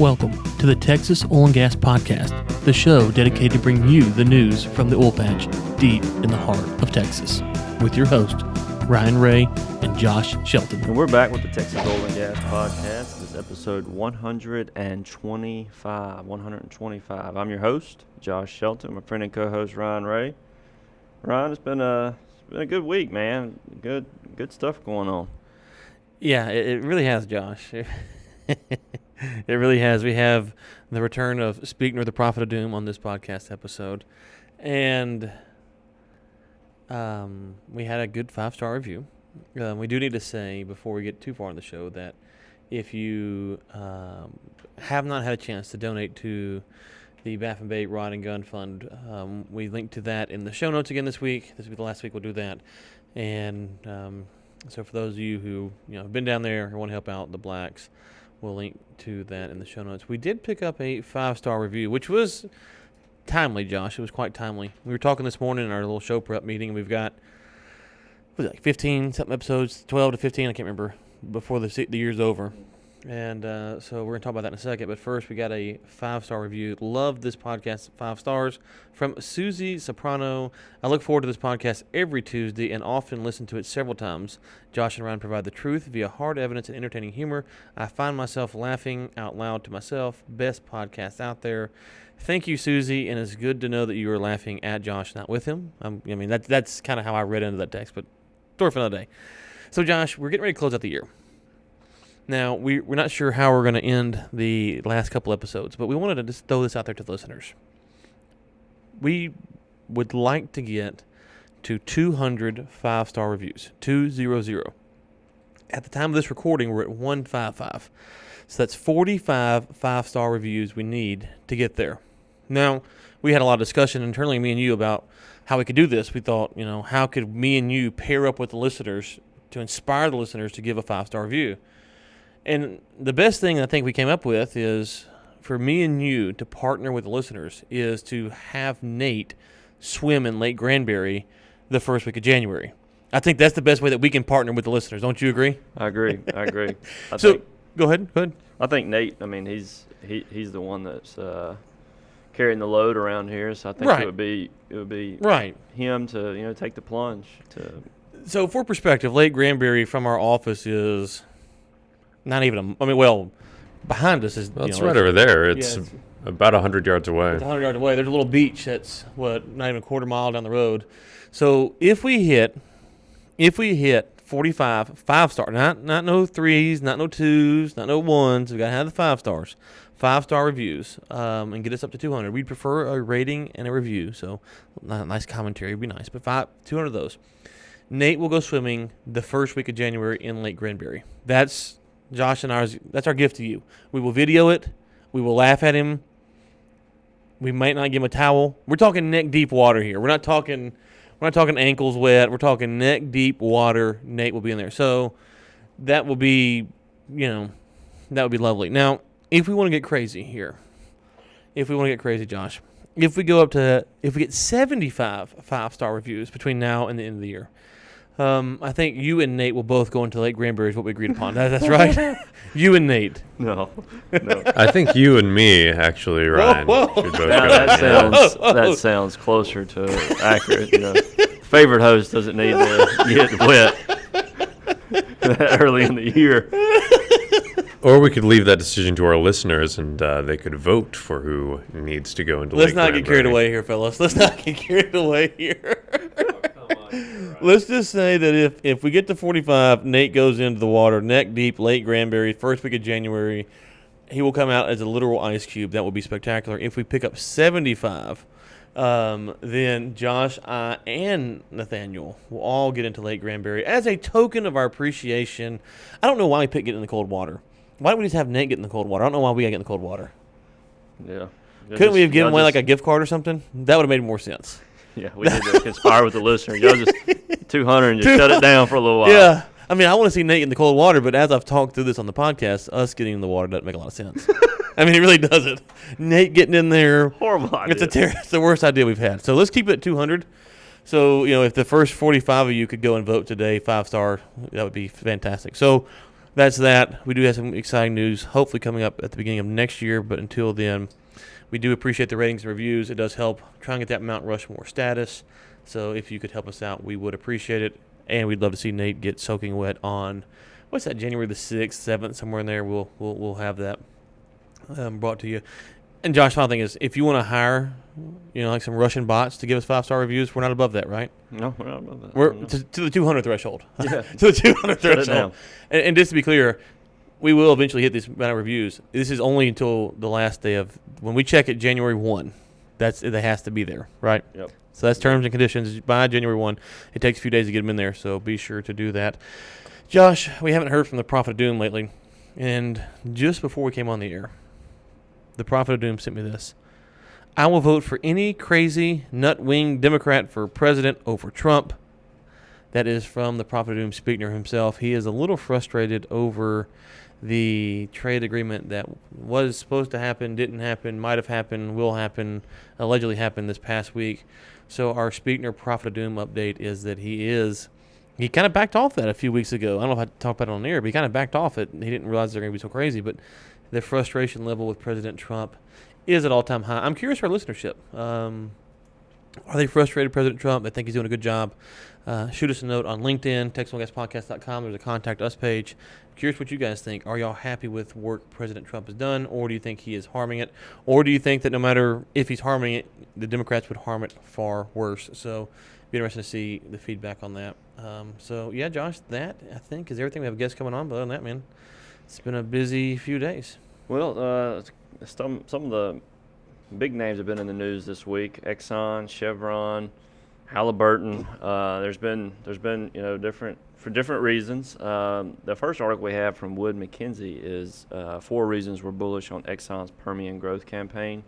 Welcome to the Texas Oil and Gas Podcast, the show dedicated to bring you the news from the oil patch deep in the heart of Texas, with your hosts, Ryan Ray and Josh Shelton. And we're back with the Texas Oil and Gas Podcast. This is episode 125. I'm your host, Josh Shelton, my friend and co-host, Ryan Ray. Ryan, it's been a good week, man. Good stuff going on. Yeah, it really has, Josh. It really has. We have the return of Speak Nor the Prophet of Doom on this podcast episode. And we had a good 5-star review. We do need to say, before we get too far in the show, that if you have not had a chance to donate to the Baff and Bait Rod and Gun Fund, we link to that in the show notes again this week. This will be the last week we'll do that. And so for those of you who have been down there or want to help out the blacks, we'll link to that in the show notes. We did pick up a 5-star review, which was timely, Josh. It was quite timely. We were talking this morning in our little show prep meeting, and we've got 15-something episodes, 12 to 15, I can't remember, before the year's over. And so we're going to talk about that in a second. But first, we got a 5-star review. Love this podcast, 5 stars, from Susie Soprano. I look forward to this podcast every Tuesday and often listen to it several times. Josh and Ryan provide the truth via hard evidence and entertaining humor. I find myself laughing out loud to myself. Best podcast out there. Thank you, Susie, and it's good to know that you were laughing at Josh, not with him. That's kind of how I read into that text, but story for another day. So, Josh, we're getting ready to close out the year. Now, we're not sure how we're going to end the last couple episodes, but we wanted to just throw this out there to the listeners. We would like to get to 200 5-star reviews, 200. At the time of this recording, we're at 155. So that's 45 5-star reviews we need to get there. Now, we had a lot of discussion internally, me and you, about how we could do this. We thought, how could me and you pair up with the listeners to inspire the listeners to give a 5-star review? And the best thing I think we came up with is for me and you to partner with the listeners is to have Nate swim in Lake Granbury the first week of January. I think that's the best way that we can partner with the listeners. Don't you agree? I agree. Go ahead. I think Nate, he's the one that's carrying the load around here, so I think it would be right him to take the plunge. So for perspective, Lake Granbury from our office is not even behind us is. It's right over there. It's about 100 yards away. It's 100 yards away. There's a little beach that's not even a quarter mile down the road. So if we hit 45 5-star, not no 3s, not no 2s, not no 1s. We gotta have the 5 stars, 5-star reviews, and get us up to 200. We'd prefer a rating and a review. So a nice commentary would be nice, but 200 of those. Nate will go swimming the first week of January in Lake Granbury. That's Josh and ours. That's our gift to you. We will video it. We will laugh at him. We might not give him a towel. We're talking neck deep water here. We're not talking ankles wet. We're talking neck deep water. Nate will be in there. So that will be, that would be lovely. Now, if we want to get crazy here, Josh, if we get 75 5-star reviews between now and the end of the year, I think you and Nate will both go into Lake Granbury is what we agreed upon. That's right? You and Nate. No. I think you and me, actually, Ryan. Whoa. Should both go. That sounds closer to accurate. Favorite host doesn't need to get wet that early in the year. Or we could leave that decision to our listeners, and they could vote for who needs to go into Lake Granbury. Let's not get carried away here, fellas. Let's not get carried away here. Let's just say that if we get to 45, Nate goes into the water, neck deep, Lake Granbury, first week of January. He will come out as a literal ice cube. That will be spectacular. If we pick up 75, then Josh, I, and Nathaniel will all get into Lake Granbury as a token of our appreciation. I don't know why we picked getting in the cold water. Why don't we just have Nate get in the cold water? I don't know why we got to get in the cold water. Yeah. Couldn't we have given away like a gift card or something? That would have made more sense. Yeah, we need to conspire with the listener. Y'all just 200 and just shut it down for a little while. Yeah. I want to see Nate in the cold water, but as I've talked through this on the podcast, us getting in the water doesn't make a lot of sense. It really doesn't. Nate getting in there. Horrible idea. It's the worst idea we've had. So let's keep it at 200. So, if the first 45 of you could go and vote today, 5-star, that would be fantastic. So that's that. We do have some exciting news, hopefully coming up at the beginning of next year. But until then, we do appreciate the ratings and reviews. It does help try and get that Mount Rushmore status. So if you could help us out, we would appreciate it. And we'd love to see Nate get soaking wet on, what's that, January the 6th, 7th, somewhere in there. We'll have that brought to you. And Josh, final thing is, if you want to hire, like some Russian bots to give us 5-star reviews, we're not above that, right? No, we're not above that. We're to the 200 threshold. Yeah. To the 200 Shut it threshold. down. And just to be clear, we will eventually hit this amount of reviews. This is only until the last day of, when we check it January 1. It has to be there, right? Yep. So that's terms and conditions. By January 1, it takes a few days to get them in there, so be sure to do that. Josh, we haven't heard from the Prophet of Doom lately. And just before we came on the air, the Prophet of Doom sent me this. I will vote for any crazy, nut-wing Democrat for president over Trump. That is from the Prophet of Doom speaker himself. He is a little frustrated over the trade agreement that was supposed to happen, didn't happen, might have happened, will happen, allegedly happened this past week. So our speaker Prophet of Doom update is that he kind of backed off that a few weeks ago. I don't know if I talked about it on the air, but he kind of backed off it. He didn't realize they're going to be so crazy, but the frustration level with President Trump is at all-time high. I'm curious for our listenership. Are they frustrated with President Trump? They think he's doing a good job. Shoot us a note on LinkedIn, textmolecastpodcast.com. There's a contact us page. Curious what you guys think. Are y'all happy with work President Trump has done, or do you think he is harming it? Or do you think that no matter if he's harming it, the Democrats would harm it far worse? So be interesting to see the feedback on that. So, yeah, Josh, that, I think, is everything. We have guests coming on, but other than that, man, it's been a busy few days. Well, some of the big names have been in the news this week: Exxon, Chevron, Halliburton. There's been different for different reasons. The first article we have from Wood Mackenzie is 4 reasons we're bullish on Exxon's Permian growth campaign.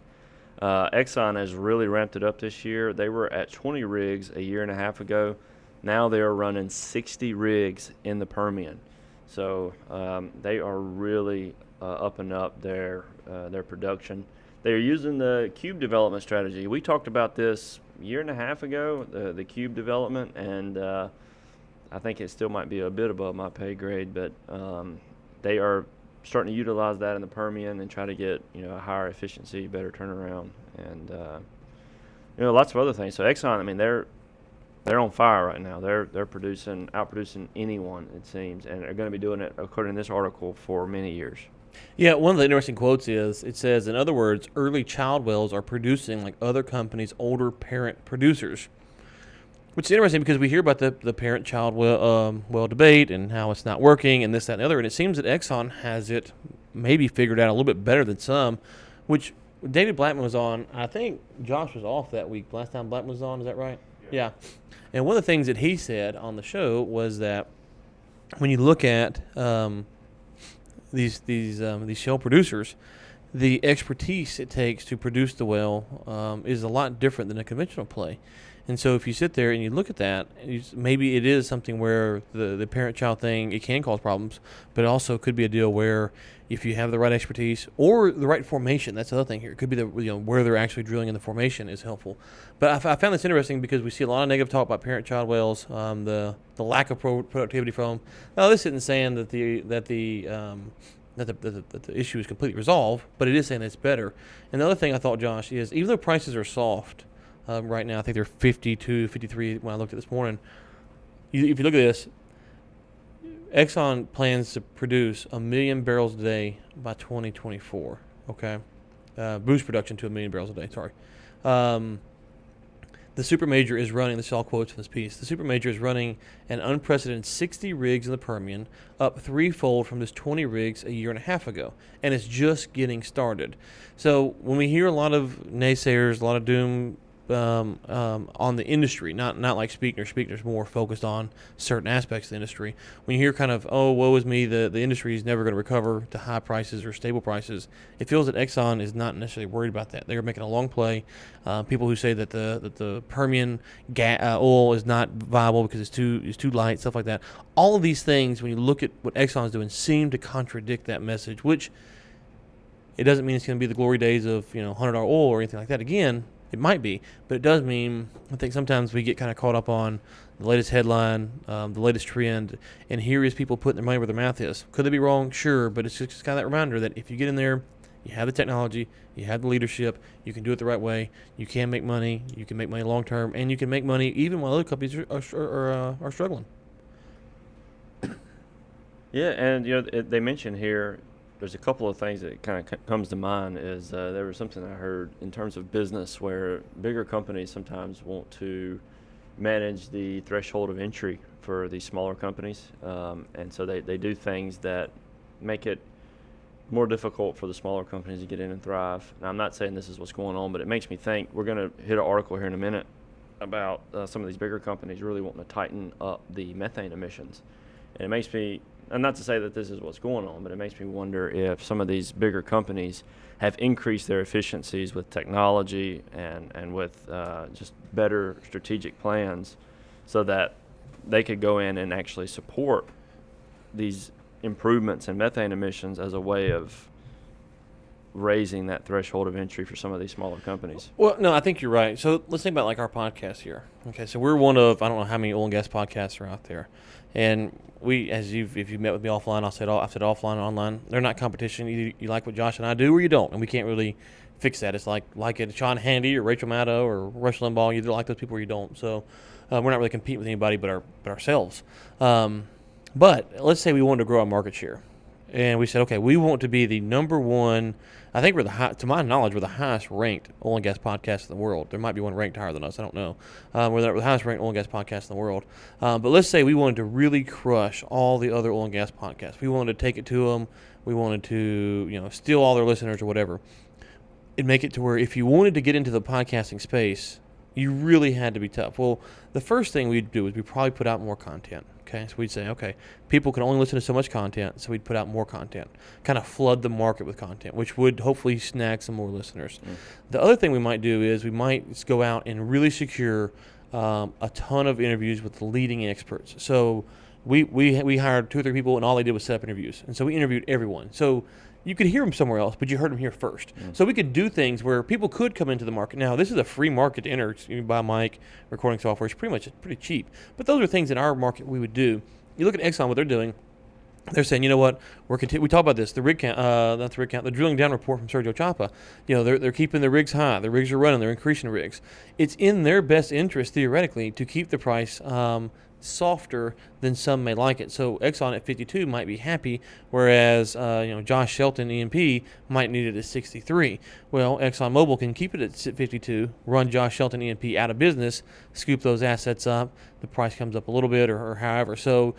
Exxon has really ramped it up this year. They were at 20 rigs a year and a half ago. Now they are running 60 rigs in the Permian. So they are really upping up their production. They're using the cube development strategy. We talked about this a year and a half ago, the cube development, and I think it still might be a bit above my pay grade, but they are starting to utilize that in the Permian and try to get a higher efficiency, better turnaround, and lots of other things. So Exxon, I mean, they're on fire right now. They're outproducing anyone, it seems, and they're going to be doing it, according to this article, for many years. Yeah, one of the interesting quotes is, it says, in other words, early child wells are producing like other companies' older parent producers. Which is interesting because we hear about the parent-child well debate and how it's not working and this, that, and the other. And it seems that Exxon has it maybe figured out a little bit better than some, which David Blackman was on. I think Josh was off that week. Last time Blackman was on, is that right? Yeah. And one of the things that he said on the show was that when you look at these shale producers, the expertise it takes to produce the well is a lot different than a conventional play. And so if you sit there and you look at that, maybe it is something where the parent-child thing, it can cause problems, but it also could be a deal where if you have the right expertise or the right formation, that's the other thing here. It could be where they're actually drilling in the formation is helpful. But I found this interesting because we see a lot of negative talk about parent-child wells, the lack of productivity from them. Now, this isn't saying that the issue is completely resolved, but it is saying that it's better. And the other thing I thought, Josh, is even though prices are soft, right now, I think they're 52, 53 when I looked at this morning. If you look at this, Exxon plans to produce 1 million barrels a day by 2024. Okay, boost production to 1 million barrels a day. Sorry. The super major is running. This is all quotes from this piece. The super major is running an unprecedented 60 rigs in the Permian, up threefold from just 20 rigs a year and a half ago, and it's just getting started. So when we hear a lot of naysayers, a lot of doom on the industry, not like Speaker's more focused on certain aspects of the industry. When you hear kind of, oh, woe is me, the industry is never going to recover to high prices or stable prices, it feels that Exxon is not necessarily worried about that. They're making a long play. People who say that the Permian oil is not viable because it's too light, stuff like that. All of these things, when you look at what Exxon is doing, seem to contradict that message, which it doesn't mean it's going to be the glory days of $100 oil or anything like that. Again, It might be, but it does mean, I think sometimes we get kind of caught up on the latest headline, the latest trend, and here is people putting their money where their mouth is. Could they be wrong? Sure, but it's just kind of that reminder that if you get in there, you have the technology, you have the leadership, you can do it the right way, you can make money long term, and you can make money even while other companies are struggling. Yeah, and they mentioned here, there's a couple of things that kind of comes to mind. Is there was something I heard in terms of business where bigger companies sometimes want to manage the threshold of entry for these smaller companies, and so they do things that make it more difficult for the smaller companies to get in and thrive. Now, I'm not saying this is what's going on, but it makes me think. We're going to hit an article here in a minute about some of these bigger companies really wanting to tighten up the methane emissions. And it makes me, and not to say that this is what's going on, but it makes me wonder if some of these bigger companies have increased their efficiencies with technology and with just better strategic plans so that they could go in and actually support these improvements in methane emissions as a way of raising that threshold of entry for some of these smaller companies. Well, no, I think you're right. So let's think about like our podcast here. Okay, so we're one of, I don't know how many oil and gas podcasts are out there. And we, if you've met with me offline, I've said offline and online, they're not competition. Either you like what Josh and I do or you don't. And we can't really fix that. It's like it Sean Handy or Rachel Maddow or Rush Limbaugh. You either like those people or you don't. So we're not really competing with anybody but ourselves. But let's say we wanted to grow our market share. And we said, okay, we want to be the number one. I think to my knowledge, we're the highest ranked oil and gas podcast in the world. There might be one ranked higher than us. I don't know. We're the highest ranked oil and gas podcast in the world. But let's say we wanted to really crush all the other oil and gas podcasts. We wanted to take it to them. We wanted to, steal all their listeners or whatever. It'd make it to where if you wanted to get into the podcasting space, you really had to be tough. Well, the first thing we'd do is we'd probably put out more content. Okay, so we'd say, okay, people can only listen to so much content, so we'd put out more content, kind of flood the market with content, which would hopefully snag some more listeners. The other thing we might do is we might go out and really secure a ton of interviews with the leading experts. So we hired 2 or 3 people, and all they did was set up interviews. And so we interviewed everyone. So you could hear them somewhere else, but you heard them here first. So we could do things where people could come into the market. Now, this is a free market to enter. You buy a mic, recording software. It's pretty cheap. But those are things in our market we would do. You look at Exxon, what they're doing. They're saying, you know what, we talk about this, the rig count, not the rig count, the drilling down report from Sergio Chapa. They're keeping the rigs high. The rigs are running. They're increasing rigs. It's in their best interest, theoretically, to keep the price softer than some may like it. So Exxon at 52 might be happy, whereas Josh Shelton E&P might need it at 63. Well, ExxonMobil can keep it at 52, run Josh Shelton E&P out of business, scoop those assets up, the price comes up a little bit or however. So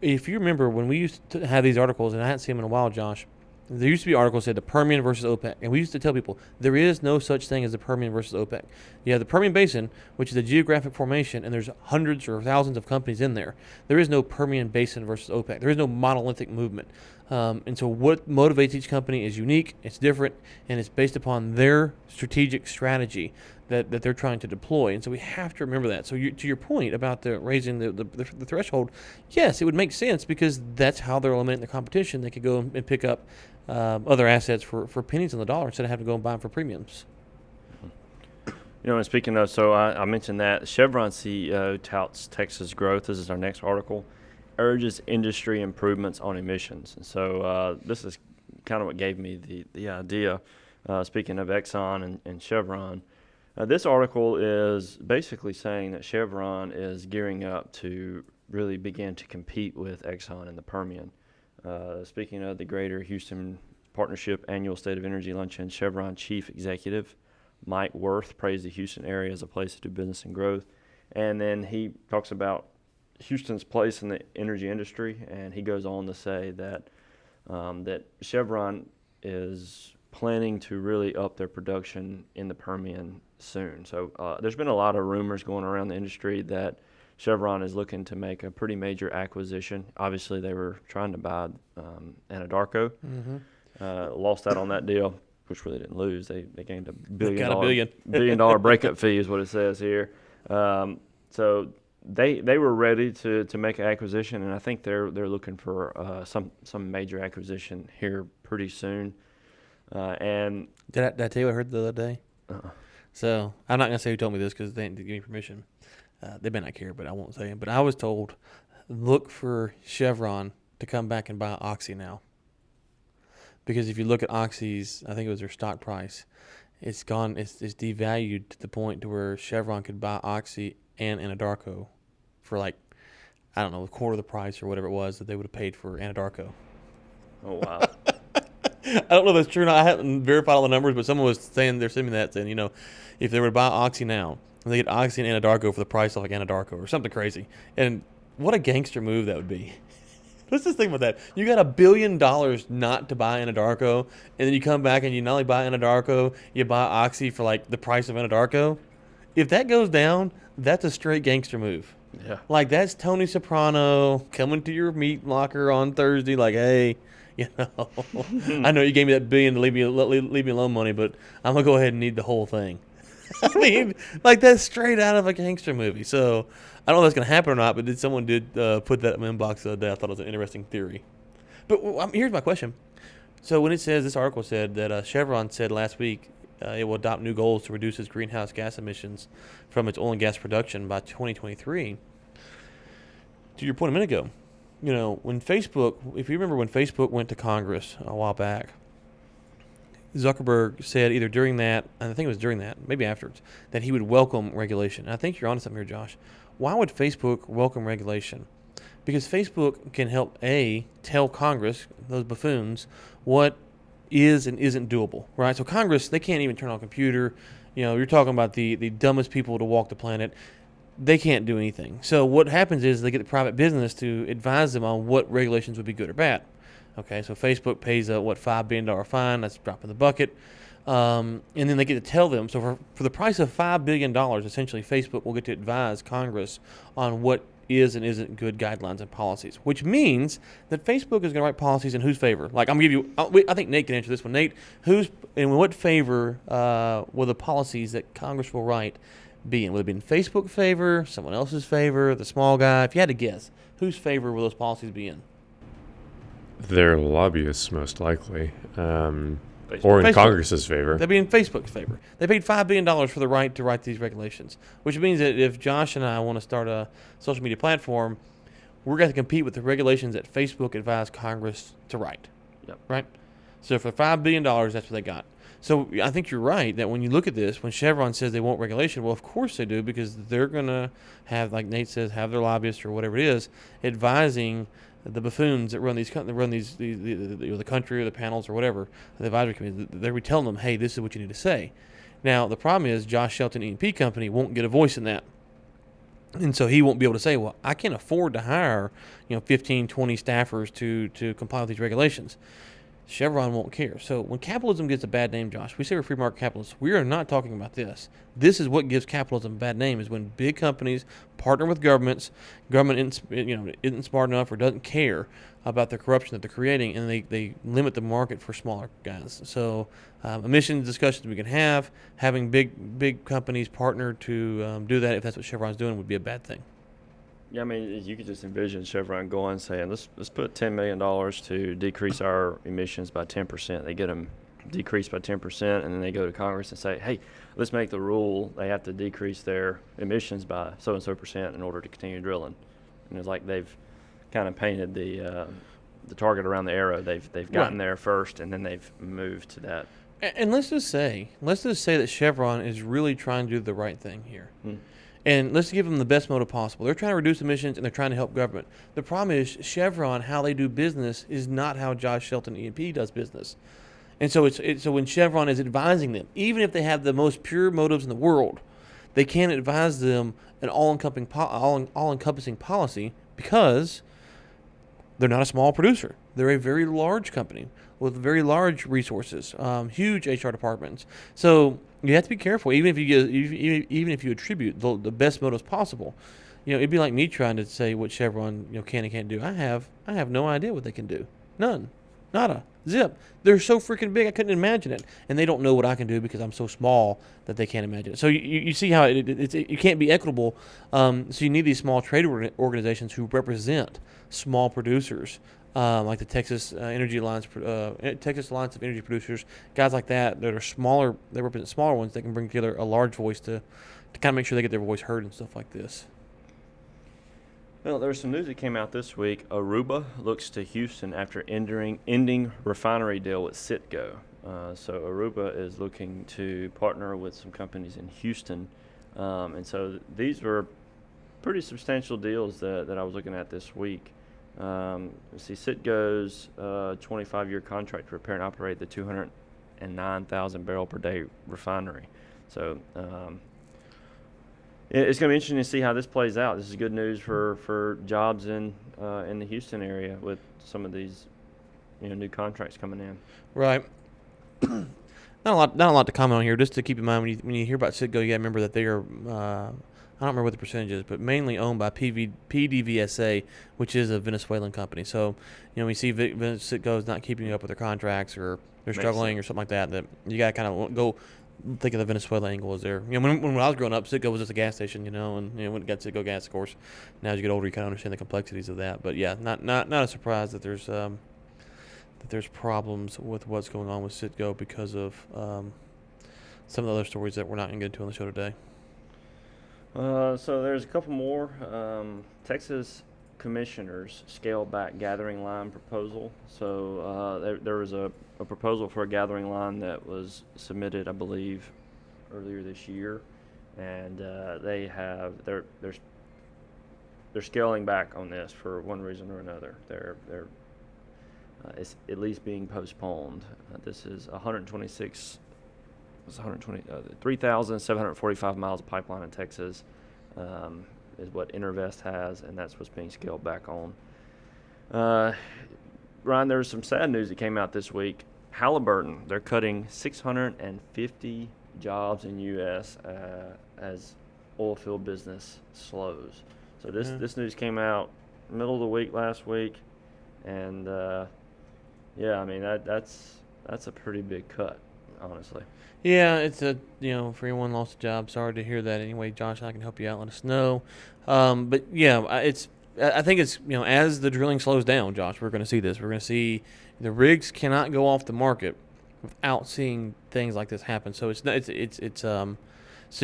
if you remember when we used to have these articles, and I hadn't seen them in a while, Josh, there used to be articles that said the Permian versus OPEC, and we used to tell people there is no such thing as the Permian versus OPEC. You have the Permian Basin, which is a geographic formation, and there's hundreds or thousands of companies in there. There is no Permian Basin versus OPEC. There is no monolithic movement. And so what motivates each company is unique, it's different, and it's based upon their strategic strategy that they're trying to deploy. And so we have to remember that. So to your point about raising the threshold, yes, it would make sense because that's how they're eliminating the competition. They could go and pick up other assets for pennies on the dollar instead of having to go and buy them for premiums. And speaking of, so I mentioned that Chevron CEO touts Texas growth. This is our next article. Urges industry improvements on emissions. And so this is kind of what gave me the idea. Speaking of Exxon and Chevron, this article is basically saying that Chevron is gearing up to really begin to compete with Exxon in the Permian. Speaking of the Greater Houston Partnership Annual State of Energy Luncheon, Chevron Chief Executive Mike Worth praised the Houston area as a place to do business and growth. And then he talks about Houston's place in the energy industry, and he goes on to say that that Chevron is planning to really up their production in the Permian soon. So there's been a lot of rumors going around the industry that Chevron is looking to make a pretty major acquisition. Obviously, they were trying to buy Anadarko. Lost out on that deal, which really didn't lose. They gained $1 billion breakup fee is what it says here. So they were ready to make an acquisition, and I think they're looking for some major acquisition here pretty soon. And did I tell you what I heard the other day? So I'm not gonna say who told me this because they didn't give me permission. They may not care, but I won't say it. But I was told, look for Chevron to come back and buy Oxy now. Because if you look at Oxy's, I think it was their stock price, it's gone. It's devalued to the point to where Chevron could buy Oxy and Anadarko for like, I don't know, a quarter of the price or whatever it was that they would have paid for Anadarko. Oh, wow. I don't know if that's true or not. I haven't verified all the numbers, but someone was saying, they're sending me that, saying, if they were to buy Oxy now, they get Oxy and Anadarko for the price of like Anadarko or something crazy. And what a gangster move that would be. Let's just think about that. You got $1 billion not to buy Anadarko, and then you come back and you not only buy Anadarko, you buy Oxy for like the price of Anadarko. If that goes down, that's a straight gangster move. Yeah. Like, that's Tony Soprano coming to your meat locker on Thursday, like, hey, I know you gave me that $1 billion to leave me alone money, but I'm going to go ahead and need the whole thing. I mean, like, that's straight out of a gangster movie. So I don't know if that's going to happen or not, but someone did put that in my inbox the other day. I thought it was an interesting theory. But here's my question. So when it says, this article said that Chevron said last week it will adopt new goals to reduce its greenhouse gas emissions from its oil and gas production by 2023. To your point a minute ago, when Facebook, if you remember when Facebook went to Congress a while back, Zuckerberg said either during that, and I think it was during that, maybe afterwards, that he would welcome regulation. And I think you're onto something here, Josh. Why would Facebook welcome regulation? Because Facebook can help, tell Congress, those buffoons, what is and isn't doable, right? So Congress, they can't even turn on a computer. You're talking about the dumbest people to walk the planet. They can't do anything. So what happens is they get the private business to advise them on what regulations would be good or bad. Okay, so Facebook pays a $5 billion fine. That's a drop in the bucket. And then they get to tell them. So for the price of $5 billion, essentially Facebook will get to advise Congress on what is and isn't good guidelines and policies, which means that Facebook is going to write policies in whose favor? Like, I'm going to give you, I think Nate can answer this one. Nate, in what favor will the policies that Congress will write be in? Will it be in Facebook favor, someone else's favor, the small guy? If you had to guess, whose favor will those policies be in? Their lobbyists, most likely. Or in Facebook. Congress's favor. They'd be in Facebook's favor. They paid $5 billion for the right to write these regulations, which means that if Josh and I want to start a social media platform, we're going to compete with the regulations that Facebook advised Congress to write. Yep. Right? So for $5 billion, that's what they got. So I think you're right that when you look at this, when Chevron says they want regulation, well, of course they do, because they're going to have, like Nate says, have their lobbyists or whatever it is, advising the buffoons that run the country or the panels or whatever, the advisory committee. They're telling them, hey, this is what you need to say. Now, the problem is Josh Shelton E&P Company won't get a voice in that. And so he won't be able to say, well, I can't afford to hire 15, 20 staffers to comply with these regulations. Chevron won't care. So when capitalism gets a bad name, Josh, we say we're free market capitalists. We are not talking about this. This is what gives capitalism a bad name, is when big companies partner with governments, government isn't smart enough or doesn't care about the corruption that they're creating, and they limit the market for smaller guys. So emissions discussions we can have, having big companies partner to do that, if that's what Chevron's doing, would be a bad thing. Yeah, I mean, you could just envision Chevron going saying, let's put $10 million to decrease our emissions by 10%. They get them decreased by 10%, and then they go to Congress and say, hey, let's make the rule they have to decrease their emissions by so-and-so percent in order to continue drilling. And it's like they've kind of painted the target around the arrow. They've gotten there first, and then they've moved to that. And let's just say that Chevron is really trying to do the right thing here. And let's give them the best motive possible. They're trying to reduce emissions, and they're trying to help government. The problem is Chevron, how they do business, is not how Josh Shelton E&P does business. And so so when Chevron is advising them, even if they have the most pure motives in the world, they can't advise them an all-encompassing policy, because they're not a small producer. They're a very large company with very large resources, huge HR departments. So you have to be careful, even if you attribute the best motives possible. It'd be like me trying to say what Chevron can and can't do. I have no idea what they can do. None. Nada. Zip. They're so freaking big, I couldn't imagine it. And they don't know what I can do because I'm so small that they can't imagine it. So you see how you can't be equitable. So you need these small trade organizations who represent small producers like the Texas Texas Alliance of Energy Producers, guys like that are smaller. They represent smaller ones. They can bring together a large voice to kind of make sure they get their voice heard and stuff like this. Well, there was some news that came out this week. Aruba looks to Houston after ending refinery deal with Citgo. So Aruba is looking to partner with some companies in Houston. And so these were pretty substantial deals that I was looking at this week. See, Citgo's 25-year contract to repair and operate the 209,000 barrel per day refinery. So it's going to be interesting to see how this plays out. This is good news for jobs in the Houston area with some of these new contracts coming in. Right. Not a lot to comment on here. Just to keep in mind when you hear about Citgo, you got to remember that they are. I don't remember what the percentage is, but mainly owned by PDVSA, which is a Venezuelan company. So, we see Citgo is not keeping up with their contracts, or they're struggling or something like that. That you got to kind of go think of the Venezuela angle as there. When I was growing up, Citgo was just a gas station, and when it got Citgo gas, of course. Now as you get older, you kind of understand the complexities of that. But yeah, not a surprise that there's problems with what's going on with Citgo because of some of the other stories that we're not going to get into on the show today. So there's a couple more. Texas commissioners scaled back gathering line proposal. So there was a proposal for a gathering line that was submitted, I believe, earlier this year, and they're scaling back on this for one reason or another. They're it's at least being postponed. This is 3,745 miles of pipeline in Texas is what Intervest has, and that's what's being scaled back on. Ryan, there was some sad news that came out this week. Halliburton, they're cutting 650 jobs in U.S. As oil field business slows. So this news came out middle of the week last week, and that's a pretty big cut, honestly. Yeah, it's for anyone lost a job, sorry to hear that. Anyway, Josh, I can help you out. Let us know. But yeah, I think it's as the drilling slows down, Josh, we're going to see this. We're going to see the rigs cannot go off the market without seeing things like this happen. So so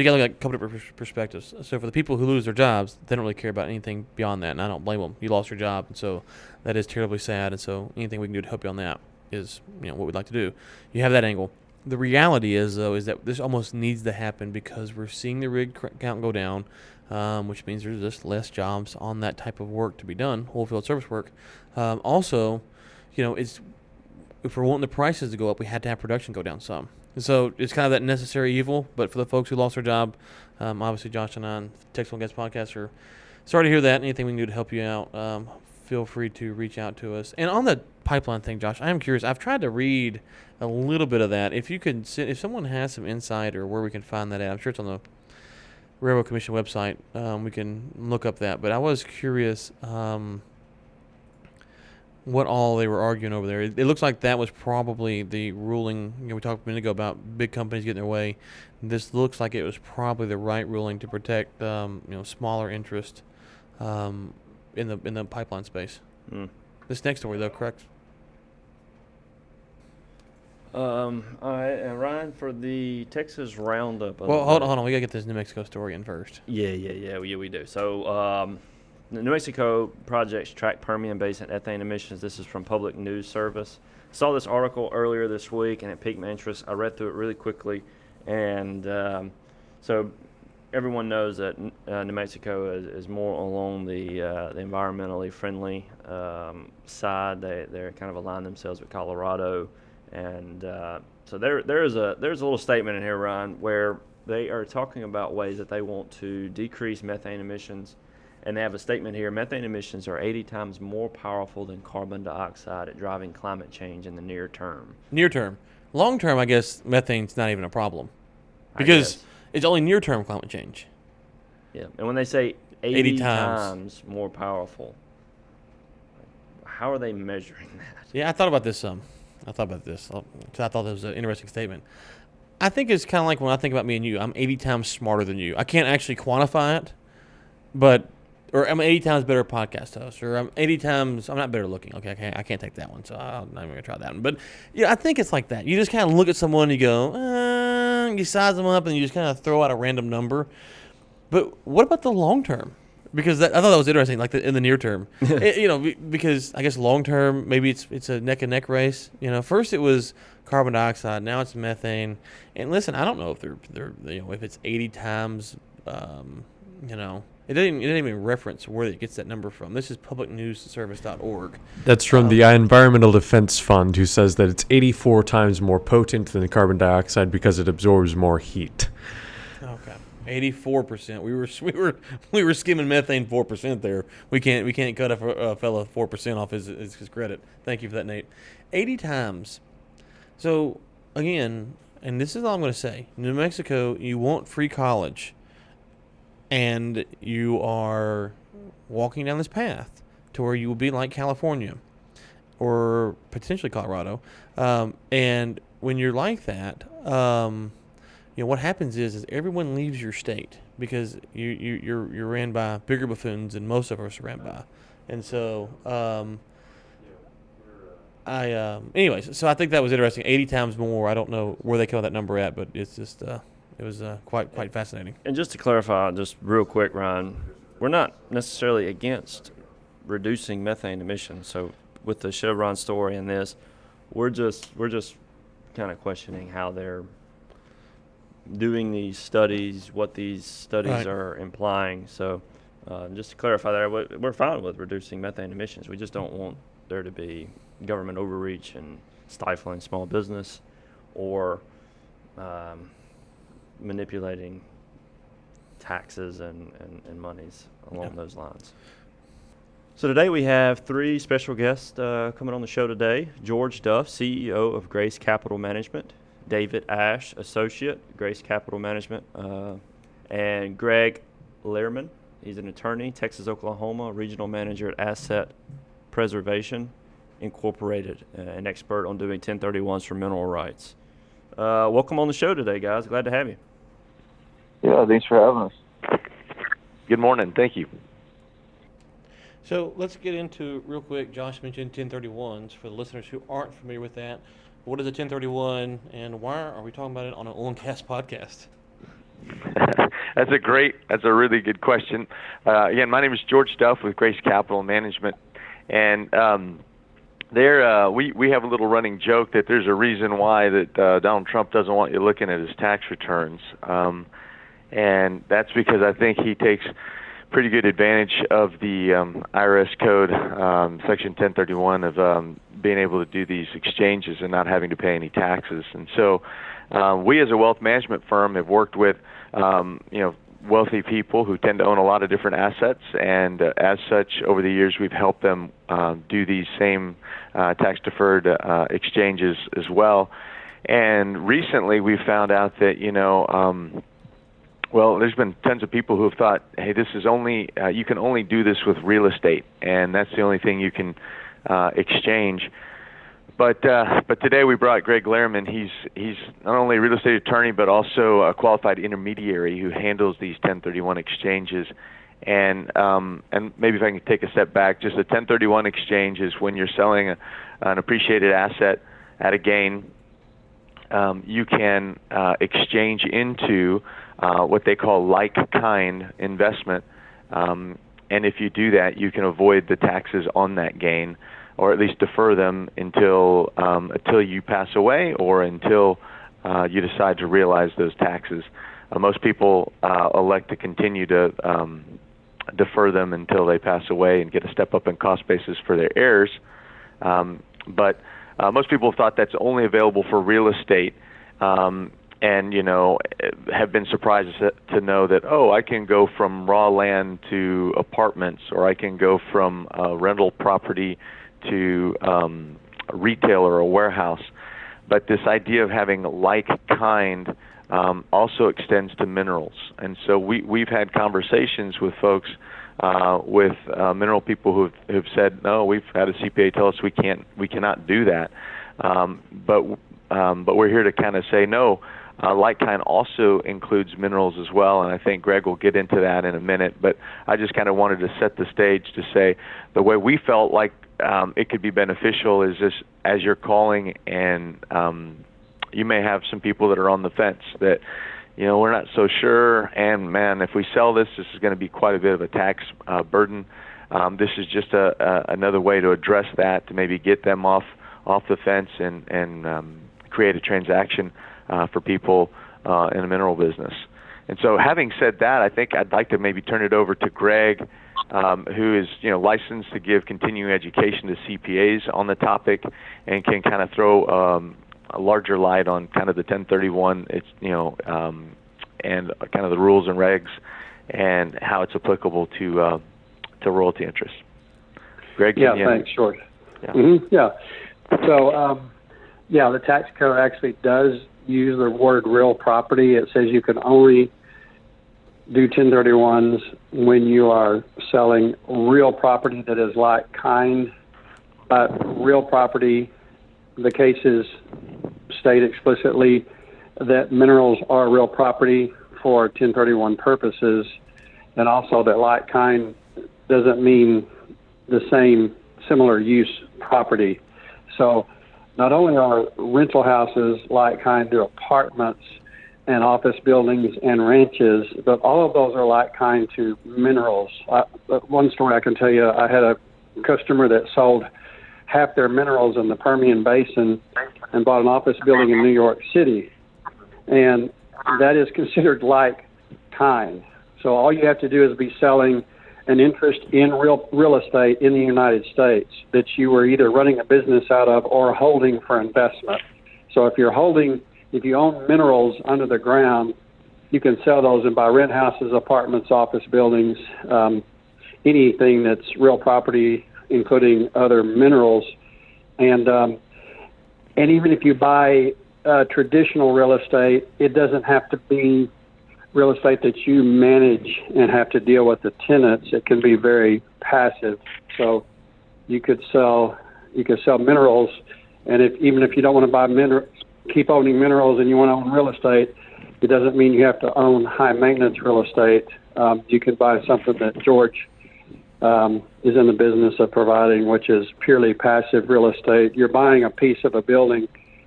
you got to look at a couple different perspectives. So for the people who lose their jobs, they don't really care about anything beyond that, and I don't blame them. You lost your job, and so that is terribly sad. And so anything we can do to help you on that is what we'd like to do. You have that angle. The reality is, though, is that this almost needs to happen because we're seeing the rig count go down, which means there's just less jobs on that type of work to be done, oil field service work. Also, if we're wanting the prices to go up, we had to have production go down some. And so it's kind of that necessary evil. But for the folks who lost their job, obviously Josh and I on Texas Guest Podcast are sorry to hear that. Anything we can do to help you out, feel free to reach out to us. And on the pipeline thing, Josh, I am curious. I've tried to read a little bit of that. If someone has some insight or where we can find that at, I'm sure it's on the Railroad Commission website. We can look up that. But I was curious what all they were arguing over there. It looks like that was probably the ruling. We talked a minute ago about big companies getting their way. This looks like it was probably the right ruling to protect smaller interest in the pipeline space. This next story, though, correct? All right, and Ryan, for the Texas Roundup. Well, hold on. We got to get this New Mexico story in first. Yeah, we do. So the New Mexico projects track Permian Basin ethane emissions. This is from Public News Service. Saw this article earlier this week, and it piqued my interest. I read through it really quickly, and so everyone knows that New Mexico is more along the environmentally friendly side. They're kind of aligned themselves with Colorado. And so there's a little statement in here, Ryan, where they are talking about ways that they want to decrease methane emissions. And they have a statement here: methane emissions are 80 times more powerful than carbon dioxide at driving climate change in the near term. Near term. Long term, I guess methane's not even a problem because it's only near term climate change. Yeah, and when they say 80 times more powerful, how are they measuring that? Yeah, I thought about this some. I thought that was an interesting statement. I think it's kind of like when I think about me and you. I'm 80 times smarter than you. I can't actually quantify it, but or I'm 80 times better podcast host, or I'm 80 times, I'm not better looking. Okay, I can't take that one, so I'm not even going to try that one. But yeah, I think it's like that. You just kind of look at someone and you go, you size them up and you just kind of throw out a random number. But what about the long term? Because I thought that was interesting, like in the near term. Because I guess long term, maybe it's a neck and neck race. First it was carbon dioxide, now it's methane. And listen, I don't know if they're if it's 80 times, it didn't even reference where it gets that number from. This is publicnewsservice.org. That's from the Environmental Defense Fund, who says that it's 84 times more potent than carbon dioxide because it absorbs more heat. Okay, 84%. We were skimming methane 4% there. We can't cut a fellow 4% off his credit. Thank you for that, Nate. 80 times. So again, and this is all I'm going to say. New Mexico, you want free college. And you are walking down this path to where you will be like California or potentially Colorado. And when you're like that, what happens is everyone leaves your state because you're ran by bigger buffoons than most of us are ran by. And so, anyways, so I think that was interesting. 80 times more. I don't know where they call that number at, but it's just... It was quite fascinating. And just to clarify, just real quick, Ryan, we're not necessarily against reducing methane emissions. So with the Chevron story and this, we're just kind of questioning how they're doing these studies, what these studies are implying. So just to clarify there, we're fine with reducing methane emissions. We just don't want there to be government overreach and stifling small business or manipulating taxes and monies along those lines. So today we have three special guests coming on the show today. George Duff, CEO of Grace Capital Management, David Ash, Associate, Grace Capital Management, and Greg Lehrman. He's an attorney, Texas, Oklahoma, Regional Manager at Asset Preservation Incorporated, an expert on doing 1031s for mineral rights. Welcome on the show today, guys. Glad to have you. Yeah, thanks for having us. Good morning. Thank you. So let's get into real quick. Josh mentioned 1031s for the listeners who aren't familiar with that. What is a 1031 and why are we talking about it on an oil and gas podcast? That's a really good question. Again, my name is George Duff with Grace Capital Management. And we have a little running joke that there's a reason why that Donald Trump doesn't want you looking at his tax returns. And that's because I think he takes pretty good advantage of the IRS code, Section 1031, of being able to do these exchanges and not having to pay any taxes. And so we as a wealth management firm have worked with wealthy people who tend to own a lot of different assets, and as such, over the years, we've helped them do these same tax-deferred exchanges as well. And recently, we found out that there's been tons of people who have thought, hey, this is only you can only do this with real estate, and that's the only thing you can exchange. But today we brought Greg Lehrman. He's not only a real estate attorney, but also a qualified intermediary who handles these 1031 exchanges. And maybe if I can take a step back, just a 1031 exchange is when you're selling an appreciated asset at a gain. You can exchange into what they call like-kind investment. And if you do that, you can avoid the taxes on that gain, or at least defer them until you pass away or until you decide to realize those taxes. Most people elect to continue to defer them until they pass away and get a step up in cost basis for their heirs. But most people have thought that's only available for real estate, and have been surprised to know that, I can go from raw land to apartments, or I can go from rental property to a retail or a warehouse. But this idea of having like kind also extends to minerals. And so we've had conversations with folks, with mineral people who've said, no, we've had a CPA tell us we cannot do that. But we're here to kind of say, no, like-kind also includes minerals as well, and I think Greg will get into that in a minute. But I just kind of wanted to set the stage to say the way we felt like it could be beneficial is just as you're calling, and you may have some people that are on the fence that, we're not so sure, and man, if we sell this is going to be quite a bit of a tax burden. This is just another way to address that, to maybe get them off the fence and create a transaction for people in the mineral business. And so having said that, I think I'd like to maybe turn it over to Greg, who is licensed to give continuing education to CPAs on the topic and can kind of throw a larger light on kind of the 1031, and kind of the rules and regs and how it's applicable to royalty interests. Greg? Thanks, George. Yeah. Yeah. So, the tax code actually does use the word real property. It says you can only do 1031s when you are selling real property that is like kind. But real property, the cases state explicitly that minerals are real property for 1031 purposes, and also that like kind doesn't mean the same similar use property. So not only are rental houses like kind to apartments and office buildings and ranches, but all of those are like kind to minerals. One story I can tell you, I had a customer that sold half their minerals in the Permian Basin and bought an office building in New York City. And that is considered like kind. So all you have to do is be selling an interest in real estate in the United States that you were either running a business out of or holding for investment. So if you own minerals under the ground, you can sell those and buy rent houses, apartments, office buildings, anything that's real property, including other minerals. And even if you buy traditional real estate, it doesn't have to be real estate that you manage and have to deal with the tenants. It can be very passive. So you could sell minerals, and even if you don't want to buy keep owning minerals and you want to own real estate, it doesn't mean you have to own high maintenance real estate. You can buy something that George is in the business of providing, which is purely passive real estate. You're buying a piece of a building,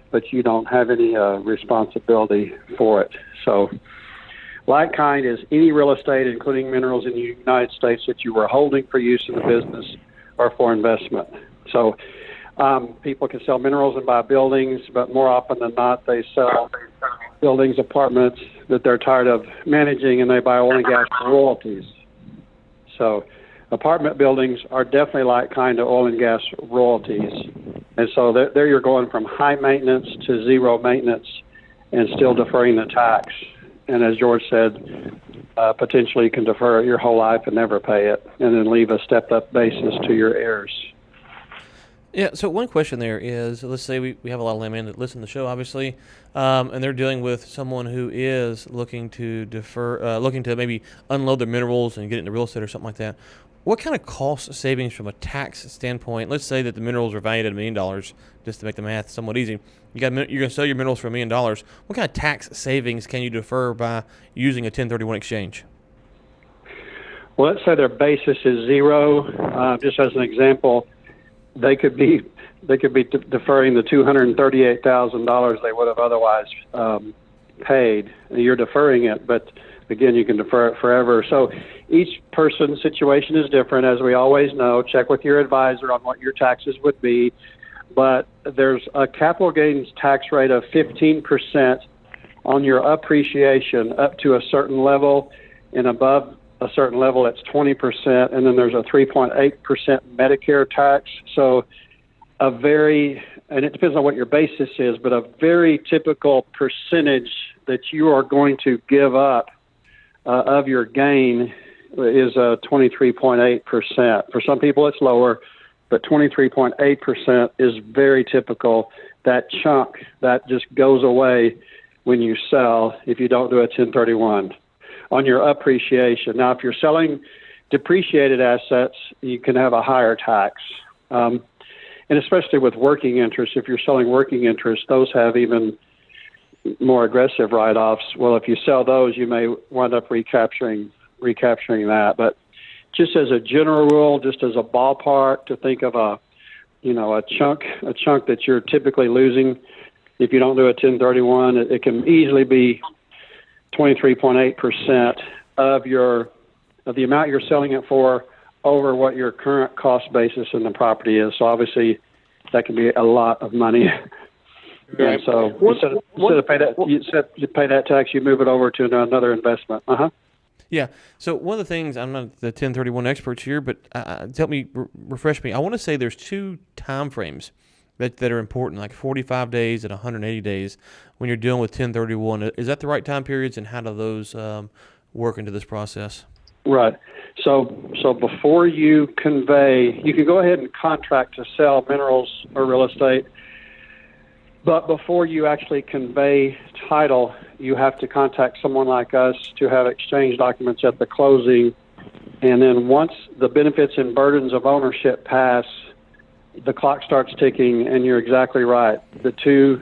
but you don't have any responsibility for it. So like kind is any real estate, including minerals in the United States, that you were holding for use in the business or for investment. So people can sell minerals and buy buildings, but more often than not, they sell buildings, apartments that they're tired of managing, and they buy oil and gas royalties. So apartment buildings are definitely like kind of oil and gas royalties. And so there you're going from high maintenance to zero maintenance and still deferring the tax. And as George said, potentially you can defer it your whole life and never pay it, and then leave a stepped-up basis to your heirs. Yeah, so one question there is, let's say we have a lot of landmen that listen to the show, obviously, and they're dealing with someone who is looking to looking to maybe unload their minerals and get into real estate or something like that. What kind of cost savings from a tax standpoint? Let's say that the minerals are valued at $1 million, just to make the math somewhat easy. You're going to sell your minerals for $1 million. What kind of tax savings can you defer by using a 1031 exchange? Well, let's say their basis is zero. Just as an example, they could be deferring the $238,000 they would have otherwise paid. You're deferring it, but again, you can defer it forever. So each person's situation is different, as we always know. Check with your advisor on what your taxes would be. But there's a capital gains tax rate of 15% on your appreciation up to a certain level, and above a certain level, it's 20%. And then there's a 3.8% Medicare tax. So and it depends on what your basis is, but a very typical percentage that you are going to give up of your gain is 23.8%. For some people, it's lower, but 23.8% is very typical. That chunk, that just goes away when you sell if you don't do a 1031 on your appreciation. Now, if you're selling depreciated assets, you can have a higher tax. And especially with working interest, if you're selling working interest, those have even more aggressive write-offs. Well, if you sell those, you may wind up recapturing that. But just as a general rule, just as a ballpark, to think of a chunk that you're typically losing if you don't do a 1031, it can easily be 23.8% of the amount you're selling it for over what your current cost basis in the property is. So obviously, that can be a lot of money. Right. And so instead of pay that tax, you move it over to another investment. Yeah. So one of the things, I'm not the 1031 expert here, but help me, refresh me. I want to say there's two time frames that are important, like 45 days and 180 days when you're dealing with 1031. Is that the right time periods, and how do those work into this process? Right. So before you convey, you can go ahead and contract to sell minerals or real estate, but before you actually convey title, you have to contact someone like us to have exchange documents at the closing. And then once the benefits and burdens of ownership pass, the clock starts ticking, and you're exactly right. The two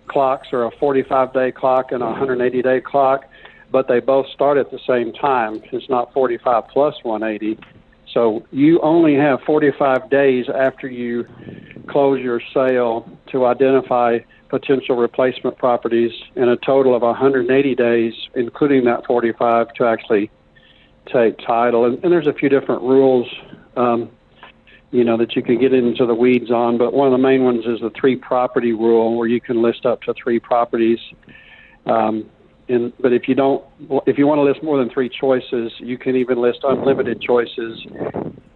clocks are a 45-day clock and a 180-day clock, but they both start at the same time. It's not 45 plus 180. So you only have 45 days after you close your sale to identify potential replacement properties, and a total of 180 days, including that 45, to actually take title. And there's a few different rules, that you can get into the weeds on, but one of the main ones is the 3-property rule, where you can list up to 3 properties. But if you want to list more than 3 choices, you can even list unlimited choices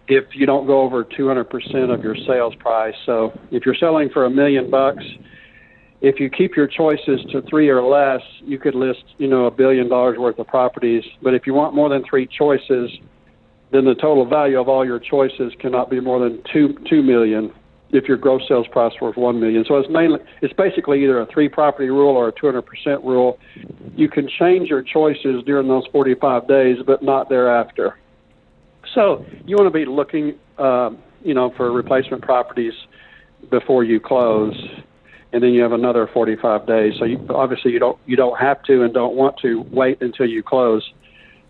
if you don't go over 200% of your sales price. So if you're selling for $1 million, if you keep your choices to 3 or less, you could list, $1 billion worth of properties. But if you want more than 3 choices, then the total value of all your choices cannot be more than $2 million if your gross sales price was $1 million. So it's basically either a 3-property rule or a 200% rule. You can change your choices during those 45 days, but not thereafter. So you want to be looking, for replacement properties before you close, and then you have another 45 days. So obviously you don't have to and don't want to wait until you close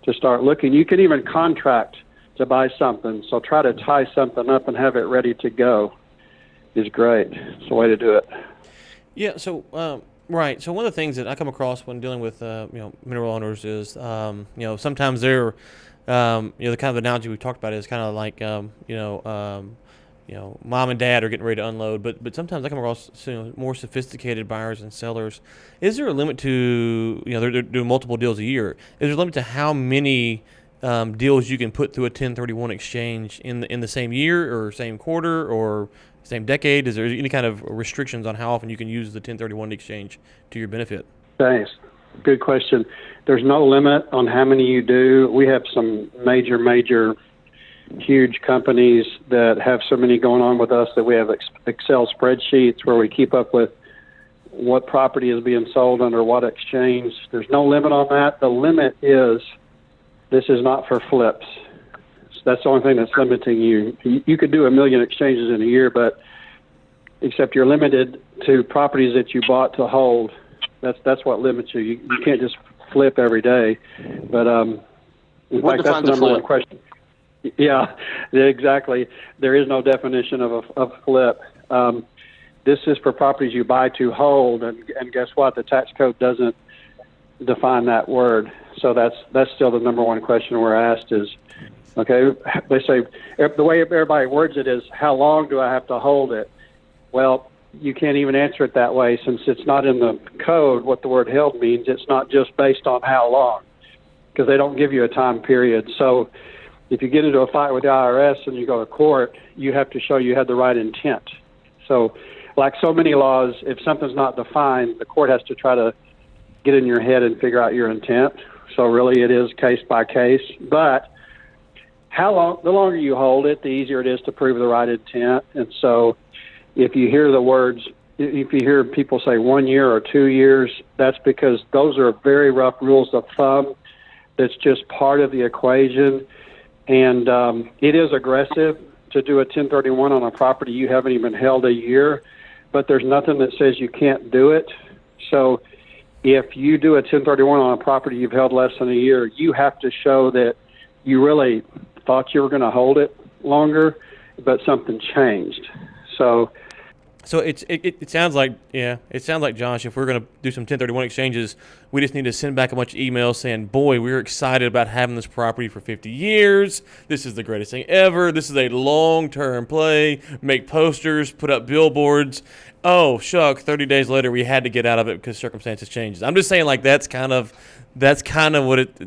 to start looking. You can even contract to buy something. So try to tie something up and have it ready to go is great. It's the way to do it. Yeah. So right. So one of the things that I come across when dealing with mineral owners is sometimes they're the kind of analogy we talked about is kind of like mom and dad are getting ready to unload, but sometimes I come across more sophisticated buyers and sellers. Is there a limit to they're doing multiple deals a year? Is there a limit to how many deals you can put through a 1031 exchange in the same year or same quarter or same decade? Is there any kind of restrictions on how often you can use the 1031 exchange to your benefit? Thanks. Good question. There's no limit on how many you do. We have some major, huge companies that have so many going on with us that we have Excel spreadsheets where we keep up with what property is being sold under what exchange. There's no limit on that. The limit is this is not for flips. That's the only thing that's limiting you. You could do 1 million exchanges in a year, but except you're limited to properties that you bought to hold. That's what limits you. You can't just flip every day. But in fact, that's the number one question. Yeah, exactly. There is no definition of a flip. This is for properties you buy to hold, and guess what? The tax code doesn't define that word. So that's still the number one question we're asked is, okay, they say, the way everybody words it is, how long do I have to hold it? Well, you can't even answer it that way since it's not in the code what the word held means. It's not just based on how long, because they don't give you a time period. So if you get into a fight with the IRS and you go to court, you have to show you had the right intent. So like so many laws, if something's not defined, the court has to try to get in your head and figure out your intent. So really it is case by case. But the longer you hold it, the easier it is to prove the right intent. And so if you hear people say 1 year or 2 years, that's because those are very rough rules of thumb. That's just part of the equation. And it is aggressive to do a 1031 on a property you haven't even held a year, but there's nothing that says you can't do it. So if you do a 1031 on a property you've held less than a year, you have to show that you really thought you were going to hold it longer, but something changed. So it sounds like, Josh, if we're going to do some 1031 exchanges, we just need to send back a bunch of emails saying, boy, we're excited about having this property for 50 years. This is the greatest thing ever. This is a long-term play. Make posters, put up billboards. Oh, shuck, 30 days later we had to get out of it because circumstances changed. I'm just saying, like, that's kind of what it,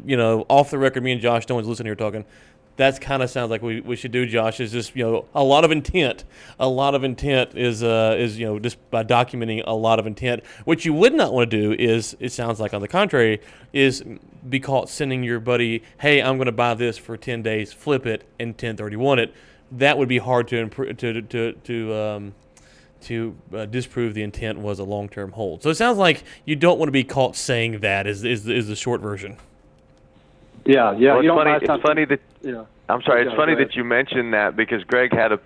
off the record, me and Josh, no one's listening here talking. That's kind of sounds like we should do, Josh, is just, a lot of intent. A lot of intent is just by documenting a lot of intent. What you would not want to do is, it sounds like on the contrary, is be caught sending your buddy, hey, I'm going to buy this for 10 days, flip it, and 1031 it. That would be hard to disprove the intent was a long-term hold. So it sounds like you don't want to be caught saying that is the short version. Yeah. Well, it's funny that I'm sorry. Yeah, it's funny go ahead. that you mentioned that because Greg had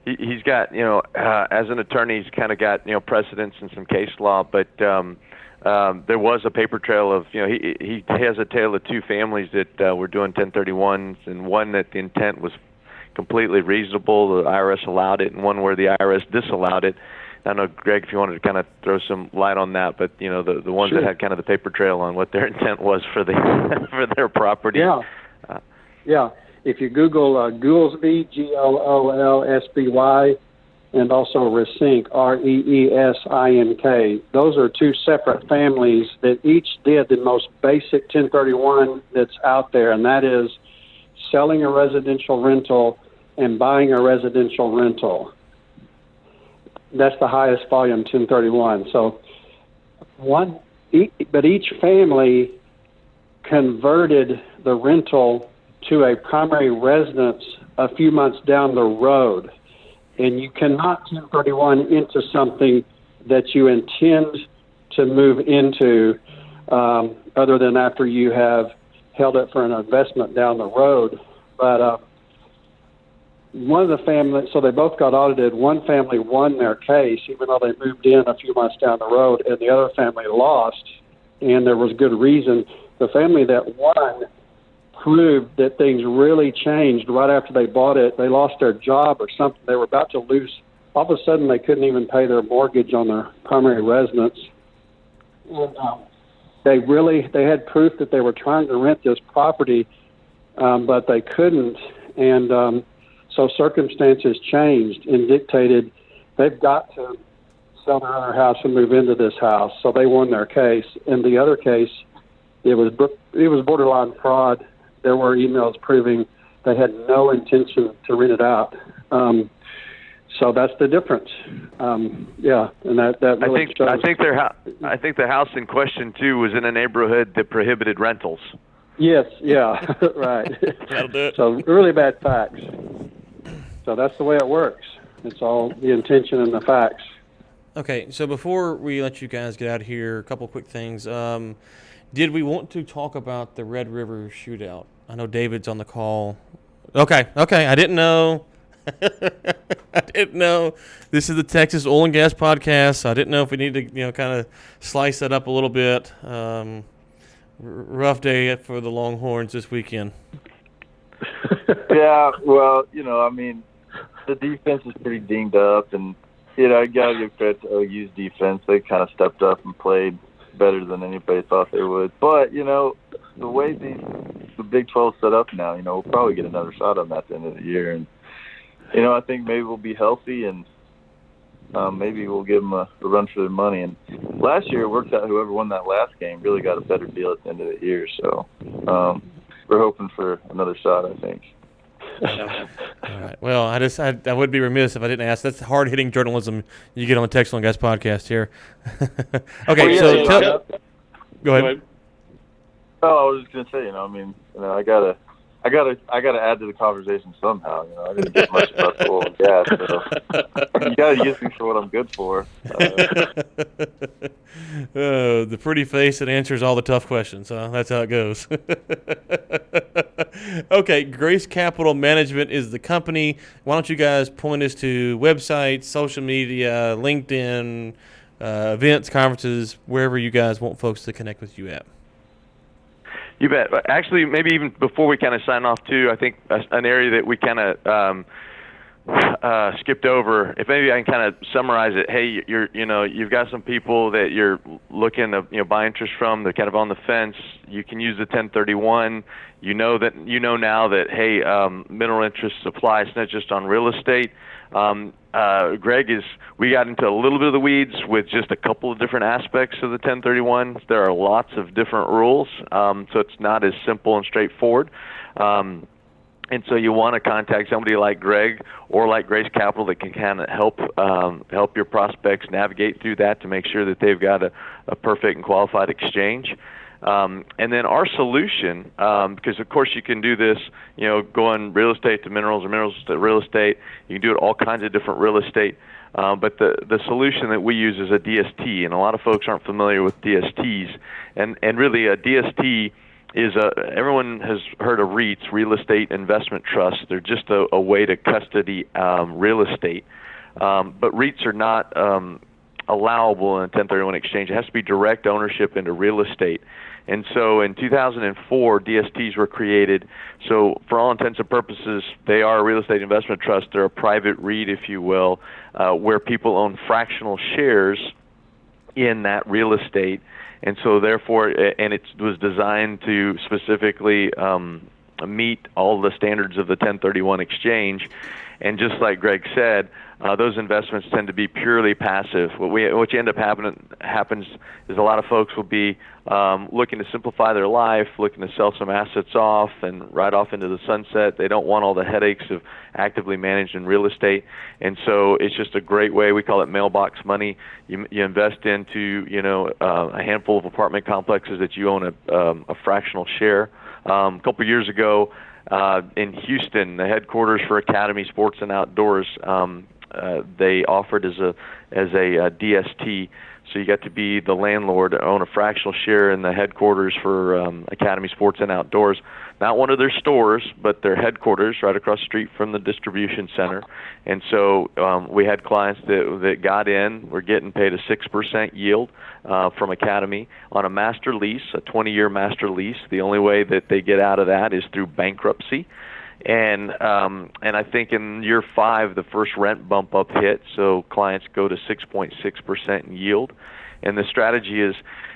he's got as an attorney he's kind of got precedence in some case law, but there was a paper trail of he has a tale of two families that were doing 1031s, and one that the intent was completely reasonable, the IRS allowed it, and one where the IRS disallowed it. I don't know, Greg, if you wanted to kind of throw some light on that, but the ones Sure. that had kind of the paper trail on what their intent was for for their property. Yeah. If you Google Goolsby, Goolsby, and also Resink, Reesink, those are two separate families that each did the most basic 1031 that's out there, and that is selling a residential rental and buying a residential rental. That's the highest volume 1031. So but each family converted the rental to a primary residence a few months down the road. And you cannot 1031 into something that you intend to move into other than after you have held it for an investment down the road. But one of the families, so they both got audited. One family won their case, even though they moved in a few months down the road, and the other family lost, and there was good reason. The family that won proved that things really changed right after they bought it. They lost their job or something. They were about to lose. All of a sudden, they couldn't even pay their mortgage on their primary residence. And they had proof that they were trying to rent this property, but they couldn't. And so circumstances changed and dictated they've got to sell their other house and move into this house. So they won their case. In the other case, it was borderline fraud. There were emails proving they had no intention to rent it out. So that's the difference. And that really shows. I think the house in question too was in a neighborhood that prohibited rentals. Yes, yeah, right. That'll do it. So really bad facts. So that's the way it works. It's all the intention and the facts. Okay, so before we let you guys get out of here, a couple quick things. Did we want to talk about the Red River shootout? I know David's on the call. Okay, I didn't know. I didn't know. This is the Texas Oil and Gas Podcast. I didn't know if we need to, kind of slice that up a little bit. Rough day for the Longhorns this weekend. Yeah, well, the defense is pretty dinged up, and I gotta give credit to OU's defense. They kind of stepped up and played better than anybody thought they would. But the way the Big 12 set up now, we'll probably get another shot on that at the end of the year, and I think maybe we'll be healthy, and maybe we'll give them a run for their money. And last year it worked out. Whoever won that last game really got a better deal at the end of the year. So we're hoping for another shot, I think. All right. Well, I would be remiss if I didn't ask. That's hard-hitting journalism you get on the Texas Oil and Gas Podcast here. Okay, go ahead. Oh, I was just gonna say, I gotta add to the conversation somehow. I didn't get much about the oil and gas, so you gotta use me for what I'm good for. The pretty face that answers all the tough questions. That's how it goes. Okay, Grace Capital Management is the company. Why don't you guys point us to websites, social media, LinkedIn, events, conferences, wherever you guys want folks to connect with you at. You bet. Actually, maybe even before we kind of sign off too, I think an area that we kind of skipped over. If maybe I can kind of summarize it. Hey, you've got some people that you're looking to buy interest from. They're kind of on the fence. You can use the 1031. You know now that hey, mineral interest applies not just on real estate. Greg, we got into a little bit of the weeds with just a couple of different aspects of the 1031. There are lots of different rules, so it's not as simple and straightforward. And so you want to contact somebody like Greg or like Grace Capital that can kind of help your prospects navigate through that to make sure that they've got a perfect and qualified exchange. And then our solution, because of course you can do this, going real estate to minerals or minerals to real estate. You can do it all kinds of different real estate. But the solution that we use is a DST, and a lot of folks aren't familiar with DSTs. And really a DST is everyone has heard of REITs, real estate investment trusts. They're just a way to custody real estate. But REITs are not allowable in a 1031 exchange. It has to be direct ownership into real estate. And so in 2004, DSTs were created. So for all intents and purposes, they are a real estate investment trust. They're a private REIT, if you will, where people own fractional shares in that real estate. And so therefore, and it was designed to specifically meet all the standards of the 1031 exchange. And just like Greg said, those investments tend to be purely passive. What end up happens is a lot of folks will be looking to simplify their life, looking to sell some assets off and ride off into the sunset. They don't want all the headaches of actively managing real estate, and so it's just a great way. We call it mailbox money. You invest into a handful of apartment complexes that you own a fractional share. A couple years ago, in Houston, the headquarters for Academy Sports and Outdoors, they offered as a DST. So you got to be the landlord, own a fractional share in the headquarters for Academy Sports and Outdoors. Not one of their stores, but their headquarters right across the street from the distribution center. And so we had clients that got in. We're getting paid a 6% yield from Academy on a master lease, a 20-year master lease. The only way that they get out of that is through bankruptcy. And I think in year 5, the first rent bump up hit, so clients go to 6.6% in yield. And the strategy is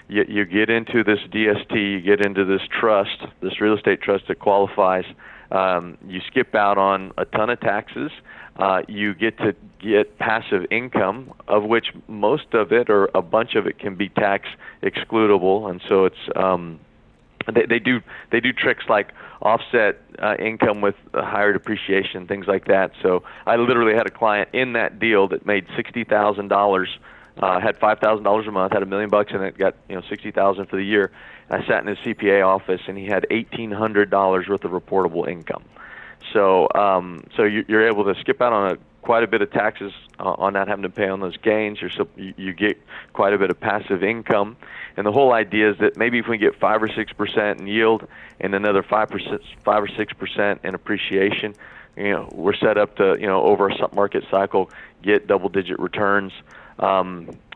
you get into this DST, you get into this trust, this real estate trust that qualifies. You skip out on a ton of taxes. You get to get passive income, of which most of it or a bunch of it can be tax excludable, and so it's they do tricks like offset income with higher depreciation, things like that. So I literally had a client in that deal that made $60,000, had $5,000 a month, had $1 million in it, got $60,000 for the year. I sat in his CPA office and he had $1,800 worth of reportable income. So you're able to skip out on quite a bit of taxes on not having to pay on those gains. You get quite a bit of passive income, and the whole idea is that maybe if we get 5 or 6% in yield and another 5 or 6% in appreciation, we're set up to over a market cycle get double-digit returns.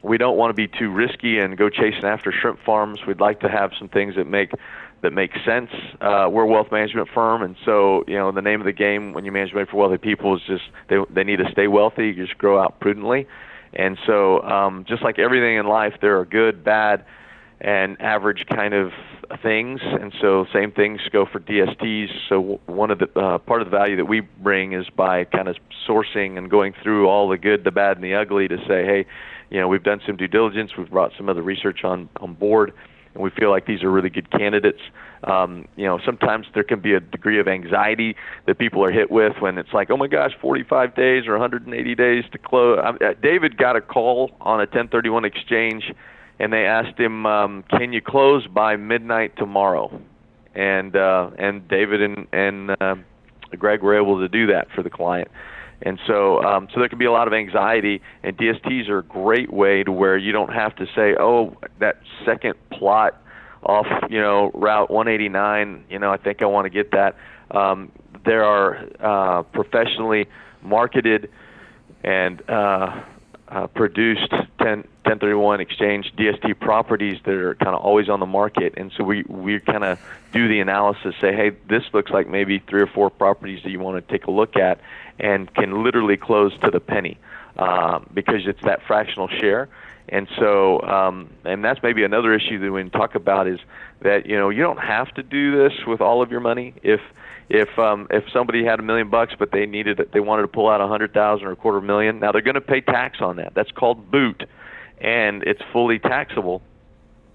We don't want to be too risky and go chasing after shrimp farms. We'd like to have some things that make sense. We're a wealth management firm, and so the name of the game when you manage money for wealthy people is just they need to stay wealthy. You just grow out prudently, and so just like everything in life, there are good, bad, and average kind of things, and so same things go for DSTs. So one of the part of the value that we bring is by kind of sourcing and going through all the good, the bad, and the ugly to say, hey, we've done some due diligence, we've brought some other research on board, and we feel like these are really good candidates. Sometimes there can be a degree of anxiety that people are hit with when it's like, oh my gosh, 45 days or 180 days to close. David got a call on a 1031 exchange, and they asked him, can you close by midnight tomorrow? And David and Greg were able to do that for the client. And so there can be a lot of anxiety, and DSTs are a great way to where you don't have to say, oh, that second plot off, Route 189, I think I want to get that. There are professionally marketed and produced 1031 exchange DST properties that are kind of always on the market, and so we kind of do the analysis, say, hey, this looks like maybe 3 or 4 properties that you want to take a look at, and can literally close to the penny because it's that fractional share. And so, and that's maybe another issue that we can talk about, is that you don't have to do this with all of your money. If somebody had $1 million but they wanted to pull out 100,000 or $250,000, now they're going to pay tax on that. That's called boot, and it's fully taxable.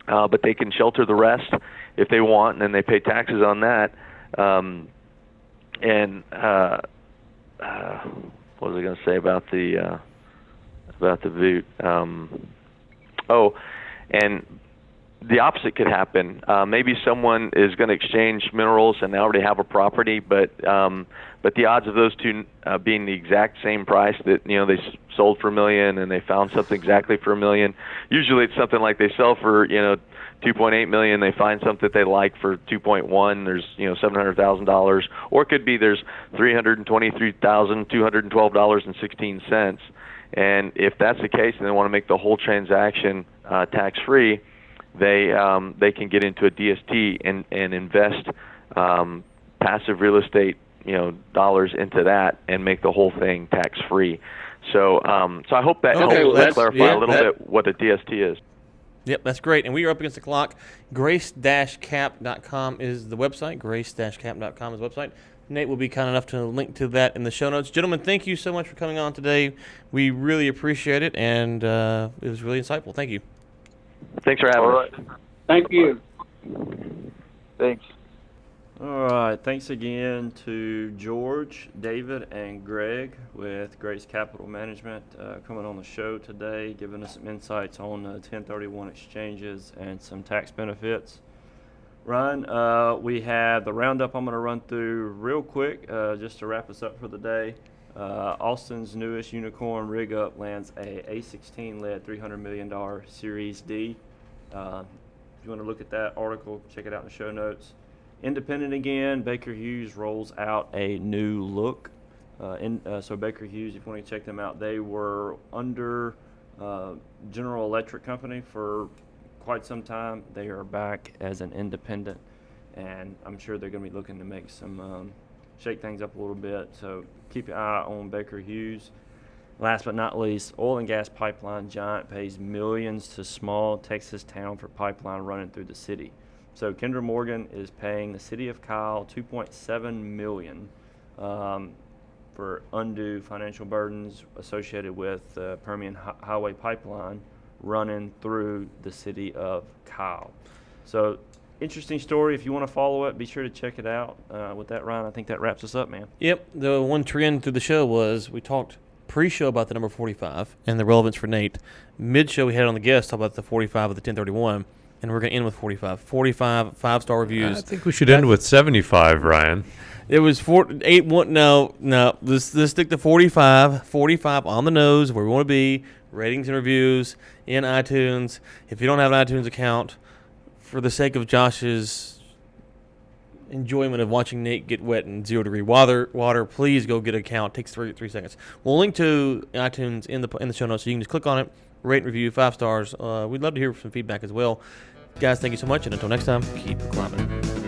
But they can shelter the rest if they want, and then they pay taxes on that. What was I going to say about the boot? And the opposite could happen. Maybe someone is going to exchange minerals and they already have a property, but the odds of those two being the exact same price, that they sold for $1 million and they found something exactly for $1 million. Usually it's something like they sell for $2.8 million. They find something they like for 2.1. There's $700,000, or it could be there's $323,212.16. And if that's the case, and they want to make the whole transaction tax-free, they can get into a DST and invest passive real estate dollars into that and make the whole thing tax-free. So I hope that helps clarify a little bit what a DST is. Yep, that's great. And we are up against the clock. Grace-cap.com is the website. Grace-cap.com is the website. Nate will be kind enough to link to that in the show notes. Gentlemen, thank you so much for coming on today. We really appreciate it, and it was really insightful. Thank you. Thanks for having us. Thank you. Thanks. All right. Thanks again to George, David, and Greg with Grace Capital Management coming on the show today, giving us some insights on 1031 exchanges and some tax benefits. Ryan, we have the roundup I'm going to run through real quick just to wrap us up for the day. Austin's newest unicorn rig up lands a A16-led $300 million Series D. If you want to look at that article, check it out in the show notes. Independent again, Baker Hughes rolls out a new look. So Baker Hughes, if you want to check them out, they were under General Electric Company for quite some time. They are back as an independent, and I'm sure they're going to be looking to make some shake things up a little bit. So keep your eye on Baker Hughes. Last but not least, oil and gas pipeline giant pays millions to small Texas town for pipeline running through the city. So Kinder Morgan is paying the city of Kyle $2.7 million for undue financial burdens associated with the Permian highway pipeline running through the city of Kyle. So interesting story. If you want to follow it, be sure to check it out. With that, Ryan, I think that wraps us up, man. Yep. The one trend through the show was we talked pre-show about the number 45 and the relevance for Nate. Mid-show, we had on the guest talk about the 45 of the 1031. And we're going to end with 45. 45 5-star reviews. I think we should end with 75, Ryan. It was 8-1. No. Let's stick to 45. 45 on the nose, where we want to be. Ratings and reviews in iTunes. If you don't have an iTunes account, for the sake of Josh's enjoyment of watching Nate get wet in 0-degree water, please go get an account. It takes 3 seconds. We'll link to iTunes in the show notes, so you can just click on it. Rate and review 5 stars. We'd love to hear some feedback as well. Guys, thank you so much, and until next time, keep climbing.